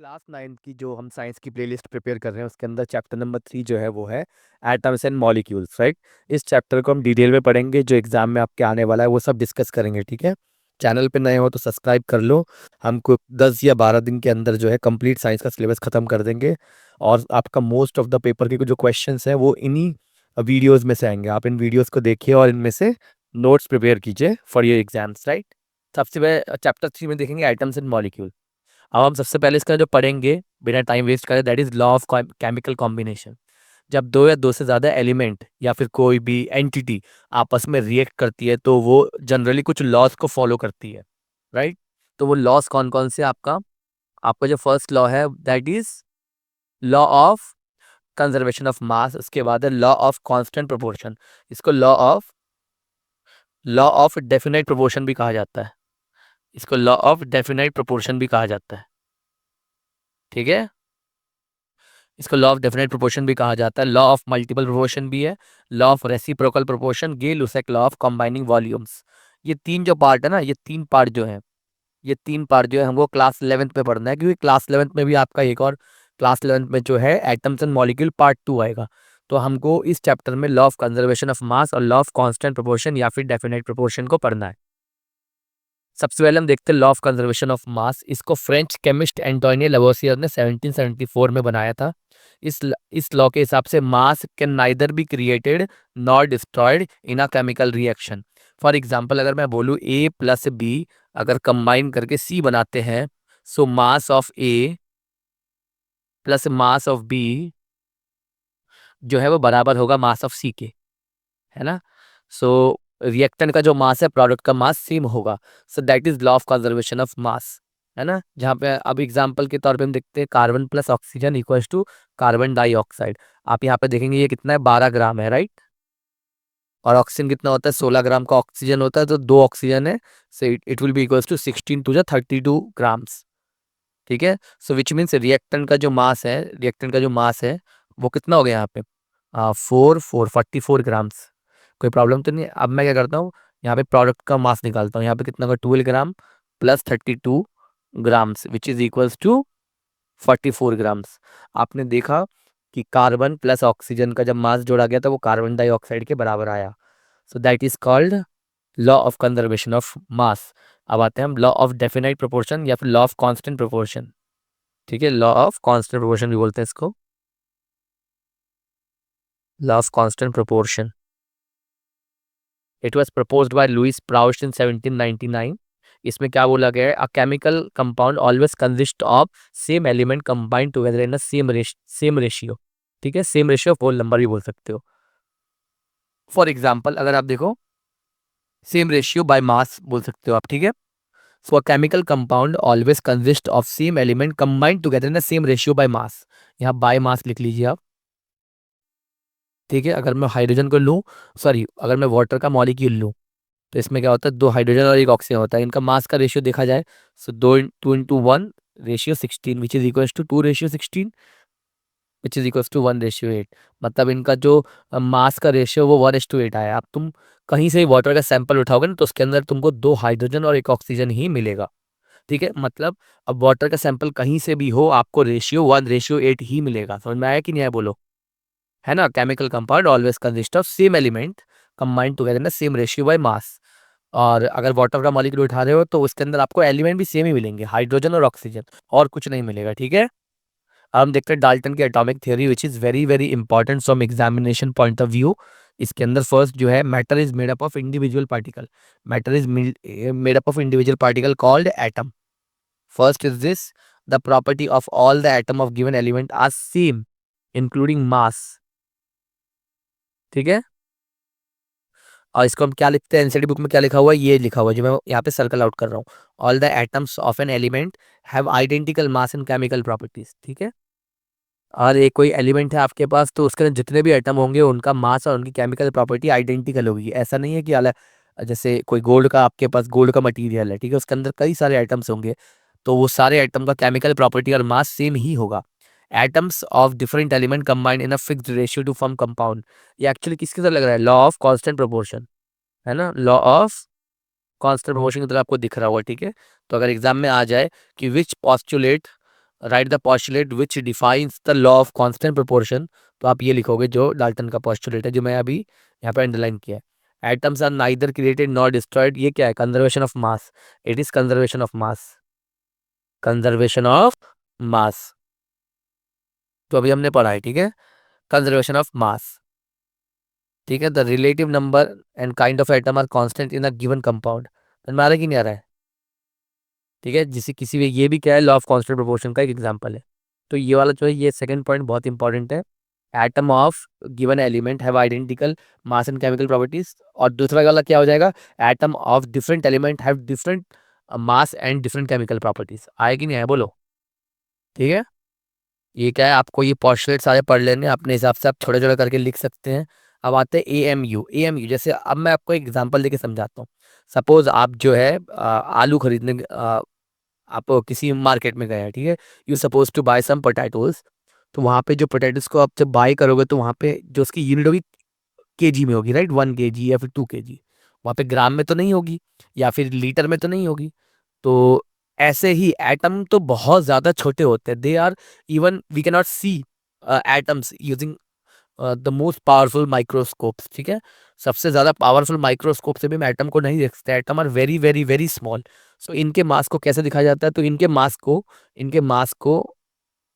Class 9 की जो हम साइंस की प्लेलिस्ट प्रिपेयर कर रहे हैं उसके अंदर चैप्टर नंबर 3 जो है वो है एटम्स एंड मॉलिक्यूल्स, राइट। इस चैप्टर को हम डिटेल में पढ़ेंगे, जो एग्जाम में आपके आने वाला है वो सब डिस्कस करेंगे, ठीक है। चैनल पे नए हो तो सब्सक्राइब कर लो। हमको 10 या 12 दिन के अंदर जो है कंप्लीट साइंस का सिलेबस खत्म कर देंगे। और आपका मोस्ट ऑफ द पेपर के जो क्वेश्चंस हैं वो इन्हीं वीडियोस में से आएंगे। आप इन वीडियोस को देखिए और इनमें से नोट्स प्रिपेयर कीजिए फॉर योर एग्जाम्स, राइट। सबसे पहले चैप्टर 3 में देखेंगे एटम्स एंड मॉलिक्यूल। अब हम सबसे पहले इसका जो पढ़ेंगे बिना टाइम वेस्ट करे, that is law of chemical combination. जब दो या दो से ज्यादा एलिमेंट या फिर कोई भी एंटिटी आपस में रिएक्ट करती है तो वो जनरली कुछ लॉज को फॉलो करती है, राइट। तो वो लॉज कौन कौन से आपका आपका जो फर्स्ट लॉ है that is law of conservation of मास। उसके बाद है लॉ ऑफ कांस्टेंट प्रोपोर्शन। इसको लॉ ऑफ डेफिनेट प्रोपोर्शन भी कहा जाता है। इसको लॉ ऑफ डेफिनेट प्रोपोर्शन भी कहा जाता है, ठीक है। इसको लॉ ऑफ डेफिनेट प्रोपोर्शन भी कहा जाता है। लॉ ऑफ मल्टीपल प्रोपोर्शन भी है। Law of reciprocal proportion, Gay Lussac law of combining volumes. ये तीन जो पार्ट है ना, ये तीन पार्ट जो है हमको क्लास 11th में पढ़ना है, क्योंकि क्लास 11th में भी आपका एक और क्लास 11th में जो है एटम्स एंड मॉलिक्यूल पार्ट 2 आएगा। तो हमको इस चैप्टर में लॉ ऑफ कंजर्वेशन ऑफ मास और लॉ ऑफ कांस्टेंट प्रोपोर्शन या फिर डेफिनेट प्रोपोर्शन को पढ़ना है। सबसे पहले हम देखते हैं लॉ ऑफ कंजर्वेशन ऑफ मास। इसको फ्रेंच केमिस्ट एंटोनियो लवोसियर ने 1774 में बनाया था। इस लॉ के हिसाब से mass can neither be created nor destroyed in a chemical reaction. For example अगर मैं बोलूँ ए प्लस बी अगर कंबाइन करके सी बनाते हैं, so mass of A plus mass of B जो है वो बराबर होगा मास ऑफ सी के, है ना। सो रिएक्टेंट का जो मास है प्रोडक्ट का मास सेम होगा। So that is law of conservation of मास, है ना। जहाँ पे अब एग्जांपल के तौर पे हम देखते हैं carbon plus oxygen equals to carbon dioxide. आप यहाँ पे देखेंगे ये कितना है, 12 ग्राम है, राइट। और ऑक्सीजन कितना होता है, 16 ग्राम का ऑक्सीजन होता है, तो दो ऑक्सीजन है। So it will be equals to 16 two 32 grams, ठीक है। सो विच मीन्स रिएक्टेंट का जो मास है वो कितना हो गया यहाँ पे, 44 ग्राम्स। कोई प्रॉब्लम तो नहीं है। अब मैं क्या करता हूँ, यहाँ पे प्रोडक्ट का मास निकालता हूँ। यहाँ पे कितना होगा, 12 gram plus 32 grams which is equals to 44 grams. आपने देखा कि कार्बन प्लस ऑक्सीजन का जब मास जोड़ा गया था वो कार्बन डाइऑक्साइड के बराबर आया। So that is called law of conservation of मास। अब आते हैं हम लॉ ऑफ डेफिनाइट प्रोपोर्शन या फिर लॉ ऑफ कांस्टेंट प्रोपोर्शन, ठीक है। लॉ ऑफ कांस्टेंट प्रोपोर्शन भी बोलते हैं इसको, law of constant proportion. It was proposed by Louis Proust in 1799। इसमें क्या बोला गया है, a chemical compound always consist of same element combined together in a same ratio, ठीक है। Same ratio of whole number भी बोल सकते हो। फॉर एग्जांपल अगर आप देखो सेम रेशियो बाय मास बोल सकते हो आप, ठीक है। So a chemical compound always consist of same element combined together in a same ratio by mass. यहाँ बाय मास लिख लीजिए आप, ठीक है। अगर मैं हाइड्रोजन को लूँ, सॉरी अगर मैं वाटर का मॉलिक्यूल लूँ तो इसमें क्या होता है, दो हाइड्रोजन और एक ऑक्सीजन होता है। इनका मास का रेशियो देखा जाए so 2 into 1 ratio 16 which is equals to 2:16 which is equals to 1:8। मतलब इनका जो मास का रेशियो वो 1:8 आया। अब तुम कहीं से वाटर का सैंपल उठाओगे ना तो उसके अंदर तुमको दो हाइड्रोजन और एक ऑक्सीजन ही मिलेगा, ठीक है। मतलब अब वाटर का सैंपल कहीं से भी हो आपको रेशियो 1:8 ही मिलेगा। समझ में आया कि नहीं आया बोलो, है ना। Chemical compound always consist of same element combined together in same ratio by मास। और अगर वाटर का मॉलिक्यूल उठा रहे हो तो उसके अंदर आपको एलिमेंट भी सेम ही मिलेंगे, हाइड्रोजन और ऑक्सीजन, और कुछ नहीं मिलेगा, ठीक है। अब हम देखते हैं डाल्टन की atomic theory which is very very important from examination point of view. इसके अंदर फर्स्ट जो है, matter is made up of individual particle. Matter is made up of individual particle called atom. First is this, the property of all the atom of given element are same including mass, ठीक है। और इसको हम क्या लिखते हैं, NCERT book में क्या लिखा हुआ है, ये लिखा हुआ है जो मैं यहाँ पे सर्कल आउट कर रहा हूँ। All the atoms of an element have identical mass and chemical properties, ठीक है। और एक कोई एलिमेंट है आपके पास तो उसके अंदर जितने भी एटम होंगे उनका मास और उनकी केमिकल प्रॉपर्टी आइडेंटिकल होगी। ऐसा नहीं है कि अलग, जैसे कोई गोल्ड का आपके पास गोल्ड का मटेरियल है, ठीक है, उसके अंदर कई सारे एटम्स होंगे तो वो सारे एटम का केमिकल प्रॉपर्टी और मास सेम ही होगा। Atoms of different element combined in a fixed ratio two form compound. ये एक्चुअली किसकी तरह लग रहा है, लॉ ऑफ कांस्टेंट प्रोपोर्शन, है ना। लॉ ऑफ कांस्टेंट प्रोपोर्शन की तरह आपको दिख रहा होगा, ठीक है। तो अगर एग्जाम में आ जाए कि which postulate right the postulate which defines the law of constant proportion. तो आप ये लिखोगे जो डाल्टन का पॉस्टुलेट है, जो मैं अभी यहाँ पे अंडरलाइन किया है। Atoms are neither created nor destroyed, ये क्या है? Conservation of mass. It is conservation of mass, conservation of mass. तो अभी हमने पढ़ा है, ठीक है, कंजर्वेशन ऑफ मास। ठीक है, the relative number and kind of atom are constant in a given compound. हमारा की नहीं आ रहा है, ठीक है, जिसे किसी भी, ये भी क्या है? लॉ ऑफ कांस्टेंट प्रोपोर्शन का एक एग्जांपल है। तो ये वाला जो है, ये सेकंड पॉइंट बहुत इंपॉर्टेंट है। Atom of given element have identical mass and chemical properties. और दूसरा वाला क्या हो जाएगा? Atom of different element have different mass and different chemical properties. आए कि नहीं आए बोलो? ठीक है, ये क्या है? आपको ये पॉस्टुलेट सारे पढ़ लेने, अपने हिसाब से आप छोटे छोटे करके लिख सकते हैं। अब आते हैं AMU। AMU जैसे, अब मैं आपको एक एग्जांपल देके समझाता हूँ। सपोज आप जो है आलू खरीदने आप किसी मार्केट में गए हैं, ठीक है, you suppose to buy some potatoes. तो वहाँ पे जो पोटैटोज को आप जब बाय करोगे, तो वहाँ पे जो उसकी यूनिट होगी केजी में होगी, राइट? 1 kg या फिर 2 kg। वहाँ पे ग्राम में तो नहीं होगी, या फिर लीटर में तो नहीं होगी। तो ऐसे ही एटम तो बहुत ज्यादा छोटे होते हैं। They are even we can not see atoms using the most powerful microscopes. ठीक है, सबसे ज्यादा पावरफुल माइक्रोस्कोप से भी हम एटम को नहीं देख सकते। Atom are very very very small. So इनके मास को कैसे दिखाया जाता है? तो इनके मास को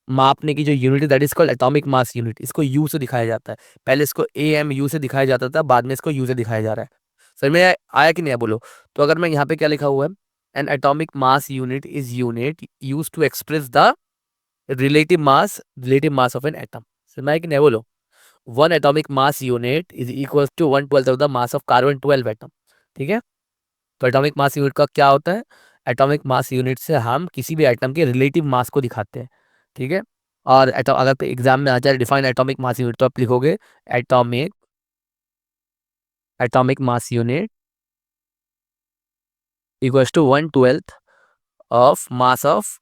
मापने की जो यूनिट है, that is called atomic mass unit. इसको यू से दिखाया जाता है। पहले इसको AMU से दिखाया जाता था, बाद में इसको यू से दिखाया जा रहा है। सर में आया कि नहीं बोलो? तो अगर मैं यहाँ पे क्या लिखा हुआ है, an atomic mass unit is unit use to express the relative mass of an atom. सर में आया कि नहीं बोलो? 1 atomic mass unit is equal to 1/12 of the mass of carbon 12 atom. ठीक है, तो एटॉमिक मास यूनिट का क्या होता है? एटॉमिक मास यूनिट से हम किसी भी एटम के रिलेटिव मास को दिखाते हैं। ठीक है, और अगर एग्जाम में आ जाए डिफाइन एटॉमिक मास यूनिट, तो आप लिखोगे atomic atomic mass unit equals to 1/12 of mass of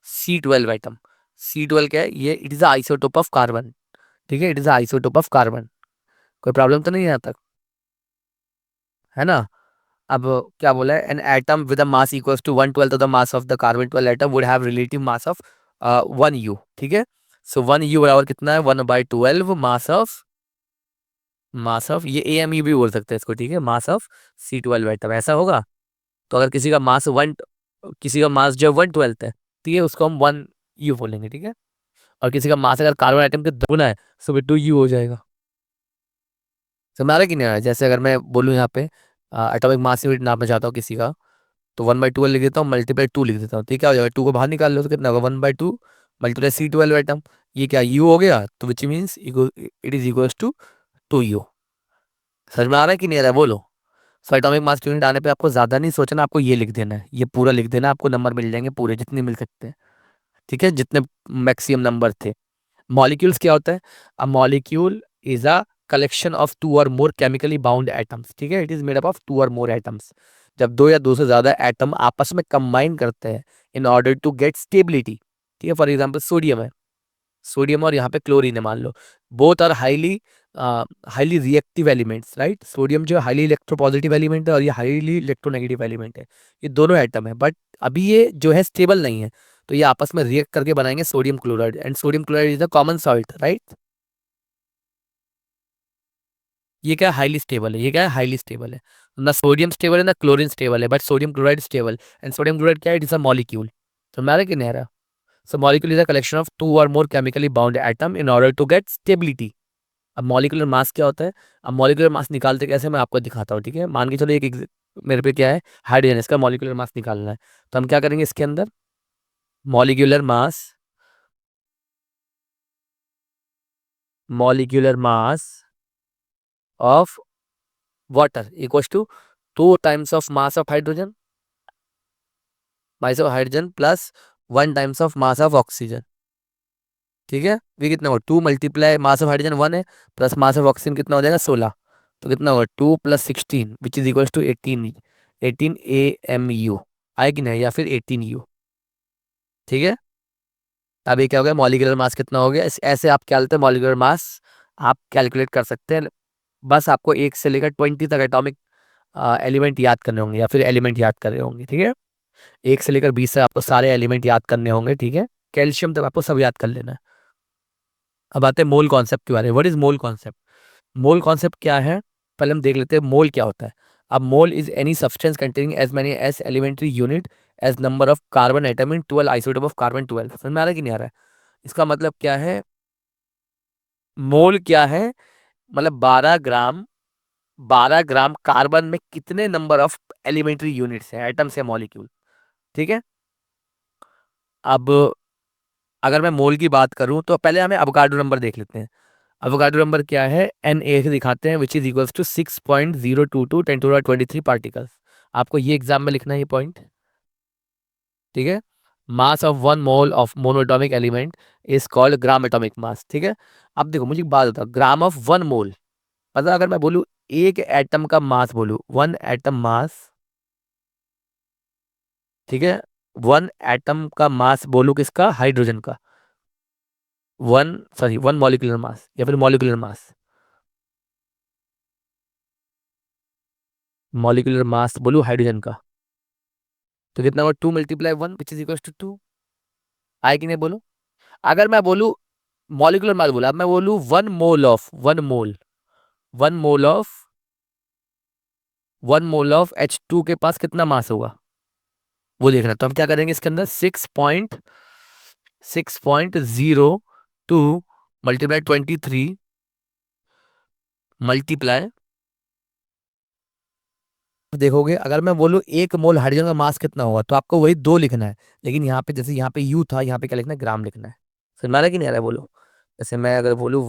C12 atom. C12 क्या है? ये it is isotope of carbon. ठीक है, it is isotope of carbon. कोई प्रॉब्लम तो नहीं है यहाँ तक, है ना? अब क्या बोला है? An atom with a mass equals to 1/12 of the mass of the carbon 12 atom would have relative mass of 1U। ठीक है, सो 1U बराबर कितना है? 1/12 मास ऑफ ये AMU भी बोल सकते हैं इसको। ठीक है, मास ऑफ C12 एटम ऐसा होगा। तो अगर किसी का मास जो 1/12 है, ठीक है, उसको हम 1U बोलेंगे। ठीक है, और किसी का मास अगर कार्बन आइटम के दोगुना है, तो फिर 2U हो जाएगा। समझ आ रहा है कि नहीं आ रहा है? जैसे अगर मैं बोलूँ यहाँ पे एटॉमिक मास यूनिट नापना चाहता हूँ किसी का, तो 1/12 लिख देता हूँ, मल्टीप्लाई 2 लिख देता हूँ। ठीक है, हो जाएगा? 2 को बाहर निकाल लो तो कितना होगा? 1/2 मल्टीप्लाई C12 एटम। ये क्या U हो गया? तो which means it is equals to 2U। समझ में आ रहा है कि नहीं आ रहा है बोलो? सो एटॉमिक मास यूनिट आने पे आपको ज्यादा नहीं सोचना, आपको ये लिख देना है, ये पूरा लिख देना, आपको नंबर मिल जाएंगे पूरे जितने मिल सकते हैं। ठीक है, जितने मैक्सिमम नंबर थे। मॉलिक्यूल्स क्या होता है? अ molecule is a collection of 2 or more chemically bound atoms. ठीक है, it is made up of 2 or more atoms. जब 2 या 2 से ज्यादा एटम आपस में कंबाइन करते हैं in order to get stability. ठीक है, फॉर एग्जांपल सोडियम है, सोडियम और यहाँ पे क्लोरीन है मान लो। Both are highly reactive elements, right? Sodium जो हाईली इलेक्ट्रोपॉजिटिव एलिमेंट है, और ये हाईली इलेक्ट्रोनेगेटिव एलिमेंट है। ये दोनों एटम है, बट अभी ये जो है स्टेबल नहीं है। तो ये आपस में रिएक्ट करके बनाएंगे sodium chloride, and sodium chloride is the common salt, right? ये क्या हाईली स्टेबल है? ये क्या है? हाईली स्टेबल है। ना सोडियम स्टेबल है ना क्लोरीन स्टेबल है, but sodium chloride stable. And sodium chloride क्या है? It is a molecule. तो मैं कि नहीं आ रहा? So molecule is a collection of 2 or more chemically bound atom in order to get stability. अब मॉलिकुलर मास क्या होता है? अब मॉलिकुलर मास निकालते कैसे, मैं आपको दिखाता हूँ। ठीक है, मान के चलो मेरे पे क्या है? हाइड्रोजन, इसका मॉलिकुलर मास निकालना है। तो हम क्या करेंगे इसके अंदर? Molecular mass molecular mass of water equals to 2 times of mass of hydrogen, plus 1 times of mass of oxygen. ठीक है, ये कितना होगा? 2 मल्टीप्लाई मास ऑफ हाइड्रोजन 1 है, प्लस मास ऑफ ऑक्सीजन कितना हो जाएगा? 16। तो कितना होगा? 2 + 16 which is equal to 18। 18 AMU आएगी नहीं, या फिर 18U। ठीक है, अब ये क्या हो गया? मॉलिक्यूलर मास कितना हो गया? ऐसे आप क्या लेते हैं? मॉलिक्यूलर मास आप कैलकुलेट कर सकते हैं। बस आपको 1 से लेकर 20 तक एटॉमिक एलिमेंट याद करने होंगे, या फिर एलिमेंट याद कर रहे होंगे। ठीक है, 1 से लेकर 20 से आपको सारे एलिमेंट याद करने होंगे, ठीक है। कैल्शियम तक आपको सब याद कर लेना है। अब आते हैं मोल कॉन्सेप्ट के बारे में। What is mole concept? Mole concept क्या है, पहले हम देख लेते हैं मोल क्या होता है। अब mole is any substance containing as many as elementary unit as number of carbon atom in 12 isotope of carbon 12। समझ में आ रहा है कि नहीं आ रहा है? इसका मतलब क्या है, मोल क्या है, मतलब 12 ग्राम, 12 ग्राम कार्बन में कितने नंबर ऑफ एलिमेंट्री यूनिट्स हैं, एटम्स या मॉलिक्यूल, ठीक है। अब अगर मैं मोल की बात करूं तो पहले हमें अवोगाड्रो नंबर देख लेते हैं। अवोगाड्रो नंबर क्या है, एन ए से दिखाते हैं, which is equals to 6.022 10^23 particles. आपको ये एग्जाम में लिखना है ये पॉइंट, ठीक है। मास of one mole of monoatomic element is called gram atomic mass, ठीक है। अब देखो मुझे एक बात बताओ, ग्राम ऑफ वन मोल, मतलब अगर मैं बोलूं एक एटम का मास, बोलूं वन एटम मास, ठीक है, वन एटम का मास बोलूं किसका, हाइड्रोजन का, वन मॉलिक्यूलर मास या फिर मॉलिक्यूलर मास, मॉलिक्यूलर मास बोलूं हाइड्रोजन का, तो कितना हुआ, 2 × 1 विच इज इक्वल टू 2। आए कि नहीं बोलो। अगर मैं बोलूं मॉलिक्यूलर मास बोला, अब मैं बोलूं वन मोल ऑफ H2 के पास कितना मास होगा वो देखना। तो हम क्या करेंगे इसके अंदर, 6.02 मल्टीप्लाई 23 मल्टीप्लाई, देखोगे अगर मैं बोलूं एक मोल हाइड्रोजन का मास कितना होगा तो आपको वही 2 लिखना है, लेकिन यहाँ पे जैसे यहाँ पे यू था, यहाँ पे क्या लिखना है, ग्राम लिखना है। फिर मारा कि नहीं आ रहा है बोलो। जैसे मैं अगर बोलूं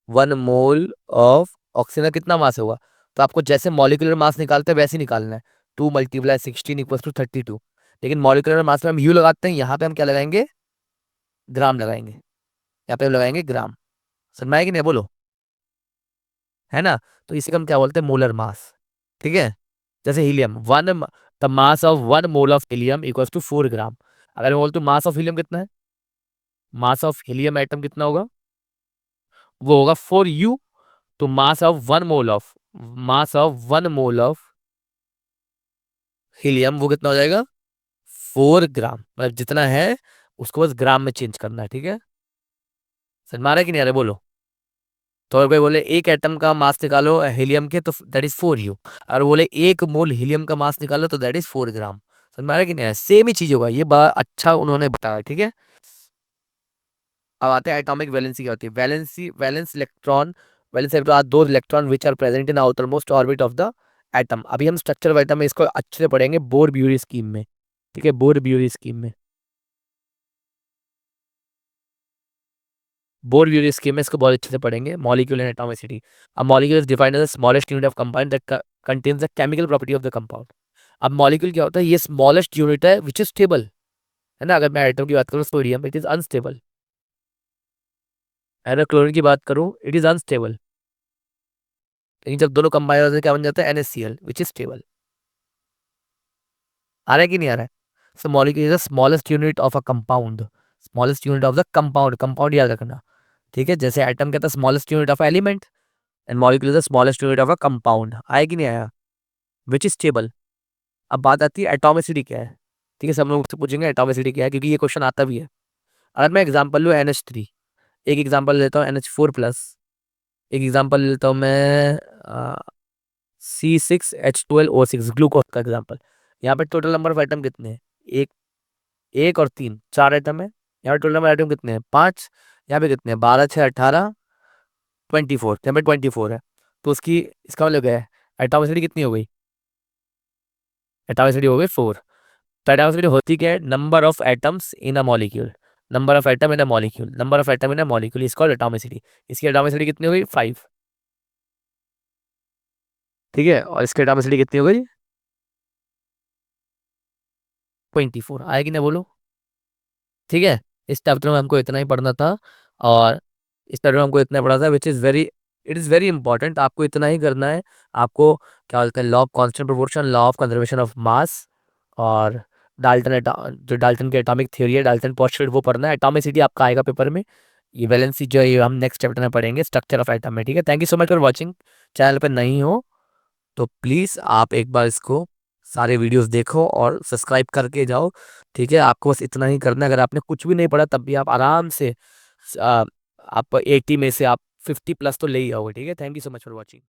वन मोल ऑफ ऑक्सीजन का कितना मास होगा, तो आपको जैसे मॉलिक्यूलर मास निकालते हैं वैसे ही निकालना है, 2 × 16 = 32। लेकिन मॉलिक्यूलर मास में हम यू लगाते हैं, यहाँ पे हम क्या लगाएंगे, ग्राम लगाएंगे, यहाँ पे हम लगाएंगे ग्राम। समझ में आया कि नहीं बोलो, है ना। तो इसी को हम क्या बोलते हैं, मोलर मास, ठीक है। जैसे helium, one the mass of one mole of helium equals to 4 gram. अगर मैं बोलता हूँ मास ऑफ हीलियम कितना है, मास ऑफ हीलियम एटम कितना होगा, वो होगा 4u। तो mass of 1 mole of helium वो कितना हो जाएगा, 4 ग्राम। मतलब जितना है उसको बस ग्राम में चेंज करना है, ठीक है। समझ में आ रहा है कि नहीं आ रहा है बोलो। तो अगर कोई बोले एक एटम का मास निकालो हीलियम के, तो दैट इज 4u। और बोले एक मोल हीलियम का मास निकालो तो दैट इज 4 ग्राम। समझ में आ रहा है कि नहीं, सेम ही चीज होगा, ये बात अच्छा उन्होंने बताया, ठीक है। अब आते हैं एटॉमिक वैलेंसी क्या होती है। Valence electron are those electron which are present in outer most orbit of the atom. अभी हम स्ट्रक्चर ऑफ एटम में इसको अच्छे से पढ़ेंगे बोर ब्यूरी स्कीम में, ठीक है, बोर ब्यूरी स्कीम में। बोर ब्यूरी स्कीम में इसको बहुत अच्छे से पढ़ेंगे, molecule and atomicity. A molecule is defined as the smallest unit of compound that contains the chemical property of the compound. अब मॉलिक्यूल क्या होता है, ये स्मॉलेस्ट यूनिट है विच इज स्टेबल, है ना। अगर मैं एटम की बात करूँ सोडियम, इट इज अनस्टेबल। अगर क्लोरीन की बात करूँ, इट इज अनस्टेबल। लेकिन जब दोनों कंबाइन होते हैं क्या बन जाता है, NaCl विच इज स्टेबल। आ रहा है कि नहीं आ रहा है। So molecule is the smallest unit of a compound, smallest unit of the compound, compound याद रखना, ठीक है। जैसे एटम कहता है smallest unit of element, and molecule is the smallest unit of a compound. आया कि नहीं आया, विच इज स्टेबल। अब बात आती है एटॉमिसिटी क्या है, ठीक है। सब लोग मुझसे पूछेंगे एटॉमिसिटी क्या है, क्योंकि ये क्वेश्चन आता भी है। अगर मैं एग्जाम्पल लूँ NH3, एक एग्जाम्पल लेता हूँ NH4+, एक एग्जाम्पल लेता हूँ मैं C6H12O6 ग्लूकोज का एग्जाम्पल। यहाँ पे टोटल नंबर ऑफ आइटम कितने हैं, एक, एक और 3, 4 आइटम है। यहाँ पे टोटल नंबर आइटम कितने हैं, 5। यहाँ पे कितने हैं, 12 6 18 24, यहाँ पे 24 है। तो उसकी, इसका मतलब क्या है, एटॉमिसिटी कितनी हो गई, एटॉमिसिटी हो गई 4। तो एटॉमिसिटी होती क्या है, number of atoms in a molecule, number of atom in a molecule, number of atom in a molecule is called atomicity. इसकी एटॉमिसिटी कितनी हो गई, 5, ठीक है। और इसकी एटॉमिसिटी कितनी हो गई, 24। आएगी ना बोलो, ठीक है। इस चैप्टर में हमको इतना ही पढ़ना था, और इस चैप्टर में हमको इतना पढ़ा था which is very, it is very important. आपको इतना ही करना है। आपको क्या बोलते हैं, law of constant proportion, law of conservation of मास, और जो डाल्टन की एटॉमिक थ्योरी है, डाल्टन पोस्टुलेट, वो पढ़ना है। एटॉमिसिटी आपका आएगा पेपर में। ये वैलेंसी जो है ये हम नेक्स्ट चैप्टर में पढ़ेंगे, स्ट्रक्चर ऑफ एटम में, ठीक है। Thank you so much for watching. Channel पर नहीं हो तो प्लीज़ आप एक बार इसको सारे वीडियोस देखो और सब्सक्राइब करके जाओ। ठीक है, आपको बस इतना ही करना है। अगर आपने कुछ भी नहीं पढ़ा तब भी आप आराम से आप 80 में से आप 50 प्लस तो ले ही आओगे। ठीक है, thank you so much for watching.